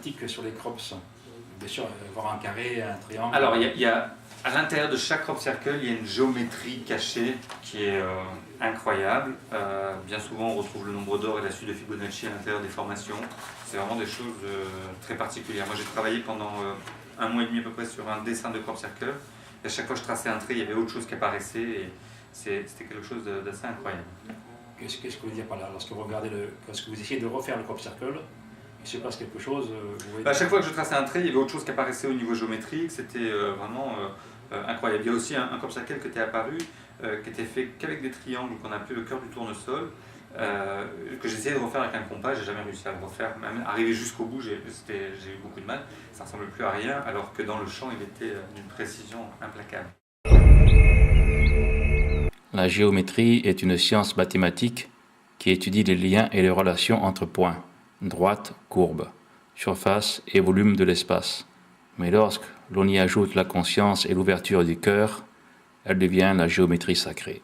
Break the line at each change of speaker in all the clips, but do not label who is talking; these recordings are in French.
mathématiques sur les crops. Bien sûr, avoir un carré, un triangle.
Alors, à l'intérieur de chaque crop circle, il y a une géométrie cachée qui est incroyable. Bien souvent, on retrouve le nombre d'or et la suite de Fibonacci à l'intérieur des formations. C'est vraiment des choses très particulières. Moi, j'ai travaillé pendant 1 mois et demi à peu près sur un dessin de crop circle. Et à chaque fois que je traçais un trait, il y avait autre chose qui apparaissait. Et c'était quelque chose d'assez incroyable.
Qu'est-ce que vous voulez dire par là? Lorsque vous regardez lorsque vous essayez de refaire le crop circle, il se passe quelque chose.
À chaque fois que je traçais un trait, il y avait autre chose qui apparaissait au niveau géométrique. C'était vraiment incroyable. Il y a aussi un crop circle qui était apparu, qui était fait qu'avec des triangles qu'on appelait le cœur du tournesol, que j'essayais de refaire avec un compas. J'ai jamais réussi à le refaire. Même arrivé jusqu'au bout, j'ai eu beaucoup de mal. Ça ressemble plus à rien, alors que dans le champ, il était d'une précision implacable.
La géométrie est une science mathématique qui étudie les liens et les relations entre points, droite, courbe, surface et volume de l'espace. Mais lorsque l'on y ajoute la conscience et l'ouverture du cœur, elle devient la géométrie sacrée.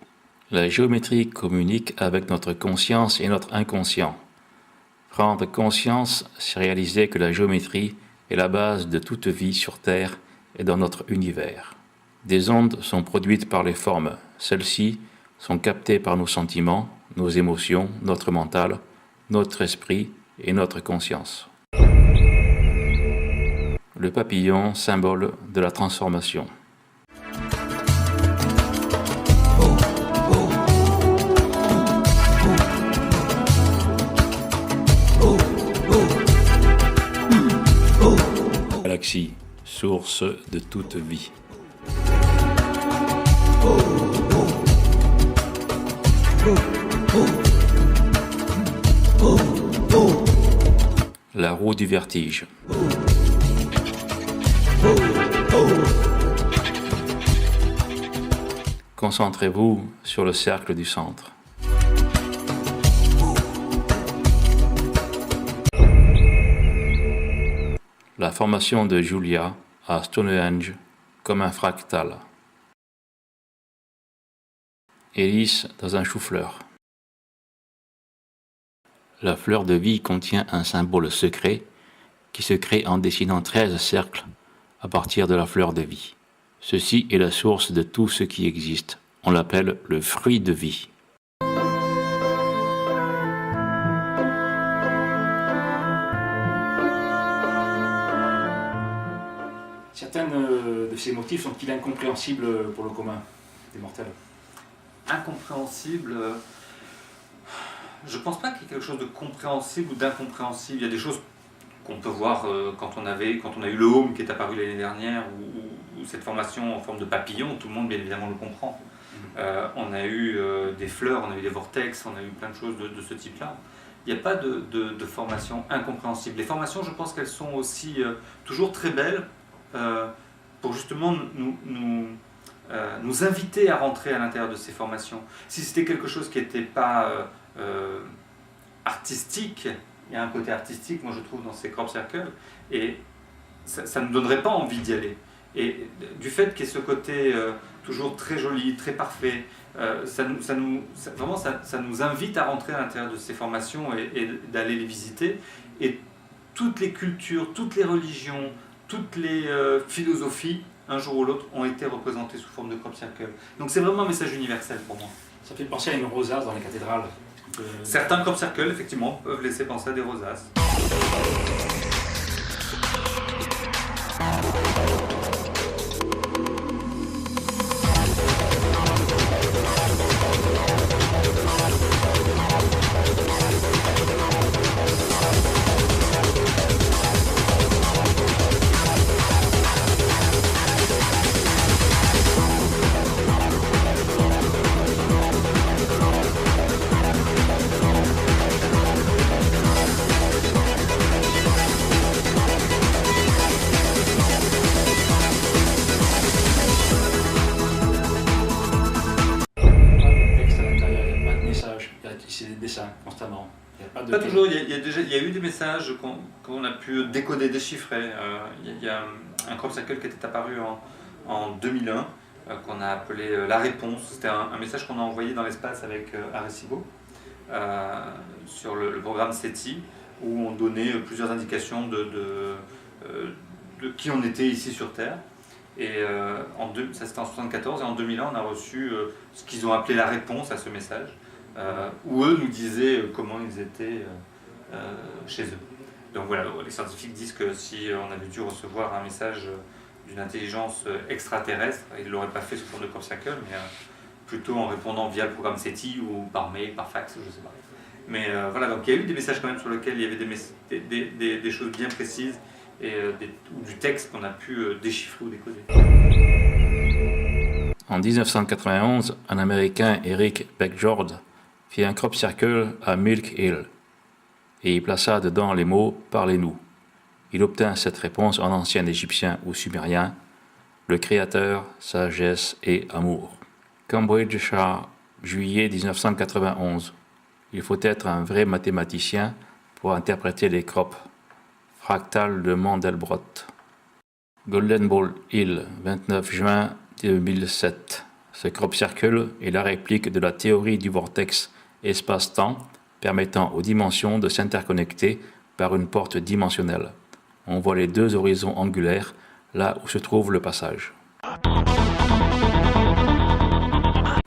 La géométrie communique avec notre conscience et notre inconscient. Prendre conscience, c'est réaliser que la géométrie est la base de toute vie sur Terre et dans notre univers. Des ondes sont produites par les formes. Celles-ci sont captées par nos sentiments, nos émotions, notre mental, notre esprit et notre conscience. Le papillon, symbole de la transformation. Galaxie, source de toute vie. La roue du vertige. Concentrez-vous sur le cercle du centre. La formation de Julia à Stonehenge comme un fractal. Hélice dans un chou-fleur. La fleur de vie contient un symbole secret qui se crée en dessinant 13 cercles à partir de la fleur de vie. Ceci est la source de tout ce qui existe. On l'appelle le fruit de vie.
Certains de ces motifs sont-ils incompréhensibles pour le commun des mortels?
Incompréhensible, je ne pense pas qu'il y ait quelque chose de compréhensible ou d'incompréhensible. Il y a des choses qu'on peut voir quand on a eu le home qui est apparu l'année dernière, ou cette formation en forme de papillon, tout le monde bien évidemment le comprend. On a eu des fleurs, on a eu des vortex, on a eu plein de choses de ce type-là. Il n'y a pas de formation incompréhensible. Les formations, je pense qu'elles sont aussi toujours très belles pour justement nous inviter à rentrer à l'intérieur de ces formations. Si c'était quelque chose qui n'était pas artistique, il y a un côté artistique, moi je trouve, dans ces crop circles, et ça ne nous donnerait pas envie d'y aller. Et du fait qu'il y ait ce côté toujours très joli, très parfait, ça nous invite à rentrer à l'intérieur de ces formations et d'aller les visiter. Et toutes les cultures, toutes les religions, toutes les philosophies, un jour ou l'autre, ont été représentées sous forme de crop circle. Donc c'est vraiment un message universel pour moi.
Ça fait penser à une rosace dans les cathédrales.
Certains crop circles, effectivement, peuvent laisser penser à des rosaces.
C'est des dessins constamment.
Pas toujours, il y a eu des messages qu'on a pu décoder, déchiffrer. Il y a un crop circle qui était apparu en 2001, qu'on a appelé La Réponse. C'était un message qu'on a envoyé dans l'espace avec Arecibo, sur le programme SETI. où on donnait plusieurs indications de qui on était ici sur Terre. Et ça c'était en 1974, et en 2001 on a reçu ce qu'ils ont appelé la réponse à ce message, où eux nous disaient comment ils étaient chez eux. Donc voilà, les scientifiques disent que si on avait dû recevoir un message d'une intelligence extraterrestre, ils ne l'auraient pas fait sous forme de crop circle, mais plutôt en répondant via le programme SETI ou par mail, par fax, je ne sais pas. Mais voilà, donc il y a eu des messages quand même sur lesquels il y avait des choses bien précises, ou du texte qu'on a pu déchiffrer ou décoder.
En 1991, un Américain, Eric Beckjord, fit un crop circle à Milk Hill et y plaça dedans les mots « Parlez-nous ». Il obtint cette réponse en ancien égyptien ou sumérien, le Créateur, sagesse et amour. Cambridgeshire, juillet 1991. Il faut être un vrai mathématicien pour interpréter les crops. Fractal de Mandelbrot. Golden Ball Hill, 29 juin 2007. Ce crop circle est la réplique de la théorie du vortex espace-temps permettant aux dimensions de s'interconnecter par une porte dimensionnelle. On voit les deux horizons angulaires là où se trouve le passage.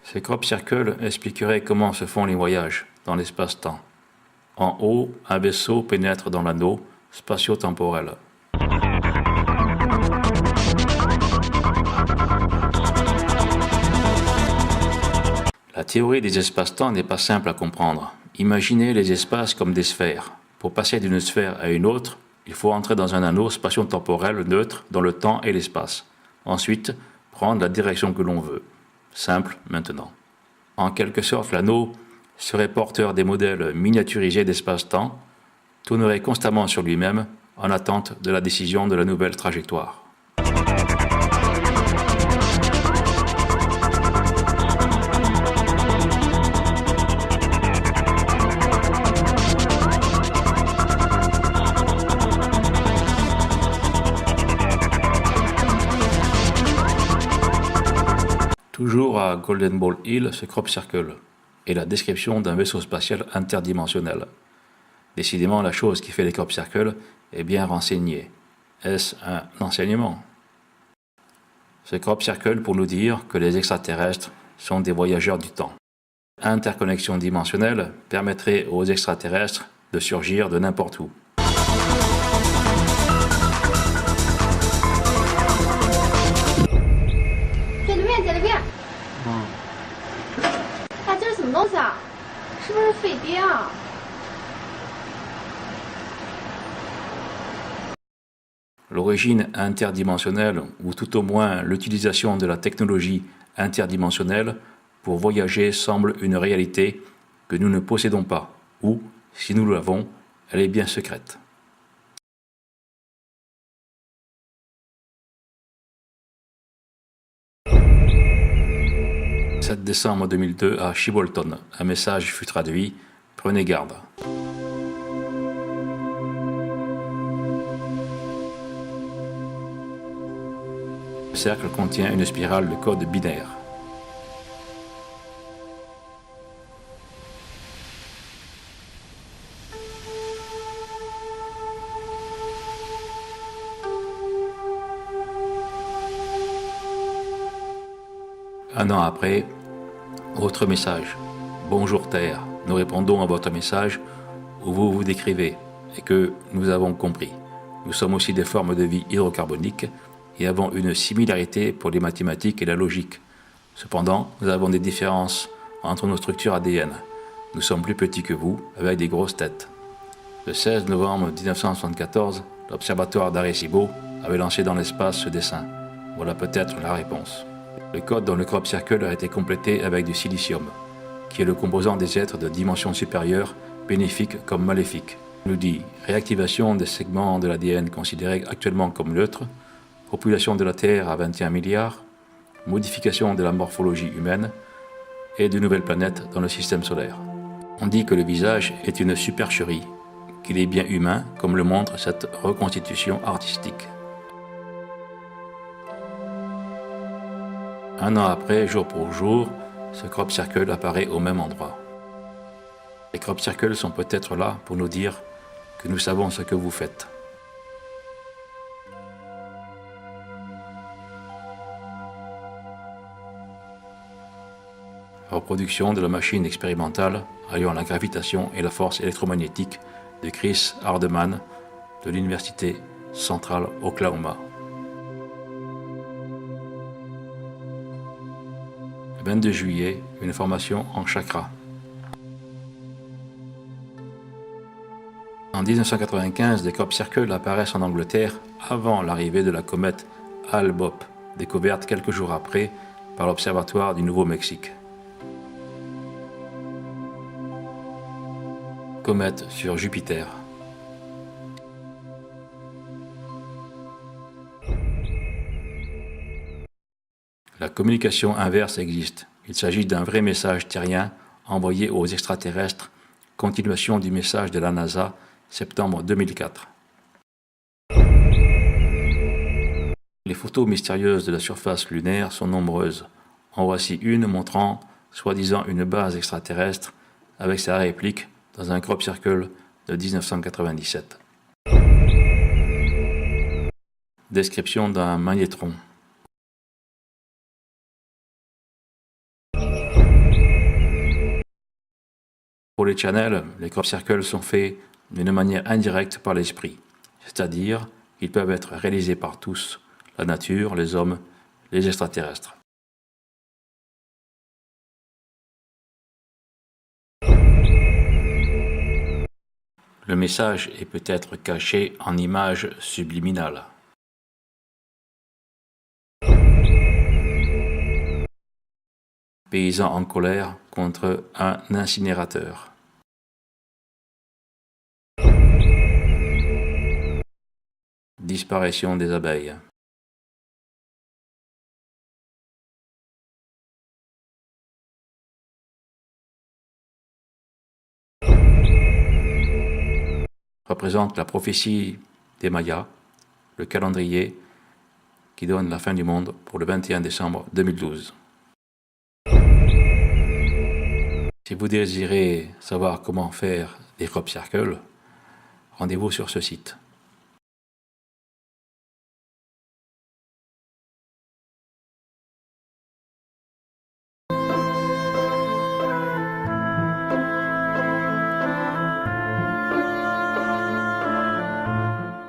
Ces crop circles expliqueraient comment se font les voyages dans l'espace-temps. En haut, un vaisseau pénètre dans l'anneau spatio-temporel. La théorie des espaces-temps n'est pas simple à comprendre. Imaginez les espaces comme des sphères. Pour passer d'une sphère à une autre, il faut entrer dans un anneau spatio-temporel neutre dans le temps et l'espace. Ensuite, prendre la direction que l'on veut. Simple maintenant. En quelque sorte, l'anneau serait porteur des modèles miniaturisés d'espace-temps, tournerait constamment sur lui-même en attente de la décision de la nouvelle trajectoire. Toujours à Golden Ball Hill, ce crop circle est la description d'un vaisseau spatial interdimensionnel. Décidément, la chose qui fait les crop circles est bien renseignée. Est-ce un enseignement? Ce crop circle pour nous dire que les extraterrestres sont des voyageurs du temps. Interconnexion dimensionnelle permettrait aux extraterrestres de surgir de n'importe où. L'origine interdimensionnelle, ou tout au moins l'utilisation de la technologie interdimensionnelle pour voyager semble une réalité que nous ne possédons pas, ou, si nous l'avons, elle est bien secrète. « 7 décembre 2002 à Shibolton. Un message fut traduit. Prenez garde. » Le cercle contient une spirale de code binaire. Un an après, autre message. Bonjour Terre, nous répondons à votre message où vous vous décrivez et que nous avons compris. Nous sommes aussi des formes de vie hydrocarboniques et avons une similarité pour les mathématiques et la logique. Cependant, nous avons des différences entre nos structures ADN. Nous sommes plus petits que vous, avec des grosses têtes. Le 16 novembre 1974, l'observatoire d'Arecibo avait lancé dans l'espace ce dessin. Voilà peut-être la réponse. Le code dans le crop circle a été complété avec du silicium, qui est le composant des êtres de dimension supérieure, bénéfiques comme maléfiques. Il nous dit réactivation des segments de l'ADN considérés actuellement comme neutres, population de la Terre à 21 milliards, modification de la morphologie humaine et de nouvelles planètes dans le système solaire. On dit que le visage est une supercherie, qu'il est bien humain, comme le montre cette reconstitution artistique. Un an après, jour pour jour, ce crop circle apparaît au même endroit. Les crop circles sont peut-être là pour nous dire que nous savons ce que vous faites. Reproduction de la machine expérimentale alliant la gravitation et la force électromagnétique de Chris Hardeman de l'Université centrale Oklahoma. Le 22 juillet, une formation en chakra. En 1995, des crop circles apparaissent en Angleterre avant l'arrivée de la comète Hale-Bopp, découverte quelques jours après par l'Observatoire du Nouveau-Mexique. Comète sur Jupiter. La communication inverse existe. Il s'agit d'un vrai message terrien envoyé aux extraterrestres, continuation du message de la NASA, septembre 2004. Les photos mystérieuses de la surface lunaire sont nombreuses. En voici une montrant, soi-disant, une base extraterrestre avec sa réplique dans un crop circle de 1997. Description d'un magnétron. Pour les channels, les crop circles sont faits d'une manière indirecte par l'esprit, c'est-à-dire qu'ils peuvent être réalisés par tous, la nature, les hommes, les extraterrestres. Le message est peut-être caché en images subliminales. Paysans en colère contre un incinérateur. Disparition des abeilles. Représente la prophétie des Mayas, le calendrier qui donne la fin du monde pour le 21 décembre 2012. Si vous désirez savoir comment faire des crop circles, rendez-vous sur ce site.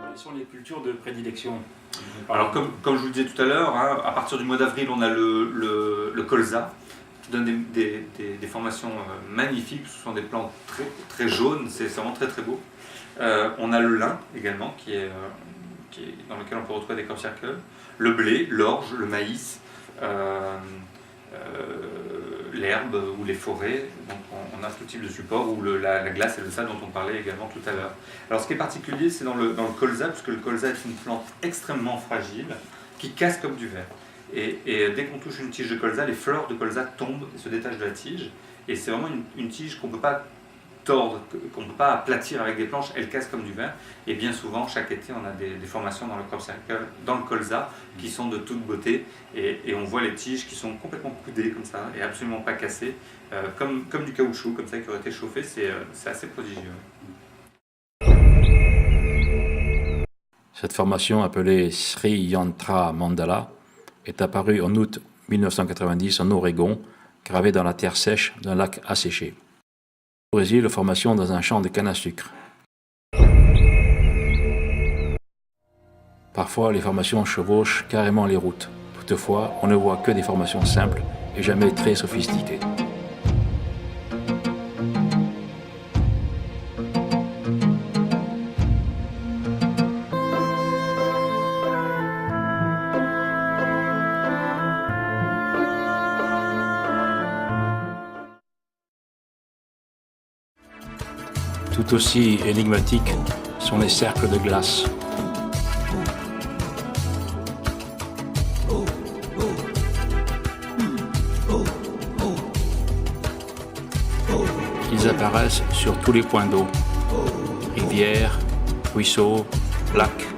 Quelles sont les cultures de prédilection?
Alors comme je vous le disais tout à l'heure, hein, à partir du mois d'avril, on a le colza, qui donne des formations magnifiques. Ce sont des plantes très jaunes, c'est vraiment très beau. On a le lin également, qui est dans lequel on peut retrouver des crop circles. Le blé, l'orge, le maïs, l'herbe ou les forêts. Donc on a ce type de support, ou la glace et le sable dont on parlait également tout à l'heure. Alors ce qui est particulier, c'est dans le colza, puisque le colza est une plante extrêmement fragile, qui casse comme du verre. Et dès qu'on touche une tige de colza, les fleurs de colza tombent et se détachent de la tige. Et c'est vraiment une tige qu'on ne peut pas tordre, qu'on ne peut pas aplatir avec des planches, elle casse comme du verre. Et bien souvent, chaque été, on a des formations dans le crop circle, dans le colza, qui sont de toute beauté. Et on voit les tiges qui sont complètement coudées comme ça, et absolument pas cassées, comme du caoutchouc, comme ça, qui aurait été chauffé. C'est assez prodigieux.
Cette formation, appelée Sri Yantra Mandala, est apparue en août 1990 en Oregon, gravée dans la terre sèche d'un lac asséché. Au Brésil, formation dans un champ de canne à sucre. Parfois, les formations chevauchent carrément les routes. Toutefois, on ne voit que des formations simples et jamais très sophistiquées. Tout aussi énigmatiques sont les cercles de glace. Ils apparaissent sur tous les points d'eau, rivières, ruisseaux, lacs.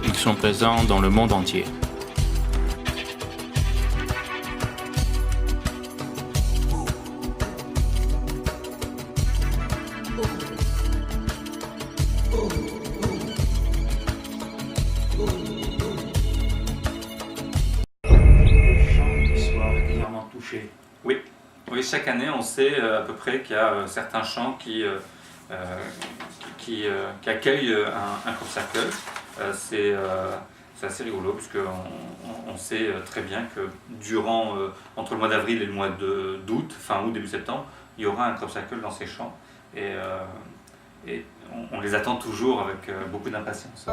Ils sont présents dans le monde entier.
oui, chaque année, on sait à peu près qu'il y a certains champs qui accueillent un crop circle. C'est assez rigolo, puisqu'on sait très bien que entre le mois d'avril et le mois d'août, fin août, début septembre, il y aura un crop circle dans ces champs. Et on les attend toujours avec beaucoup d'impatience.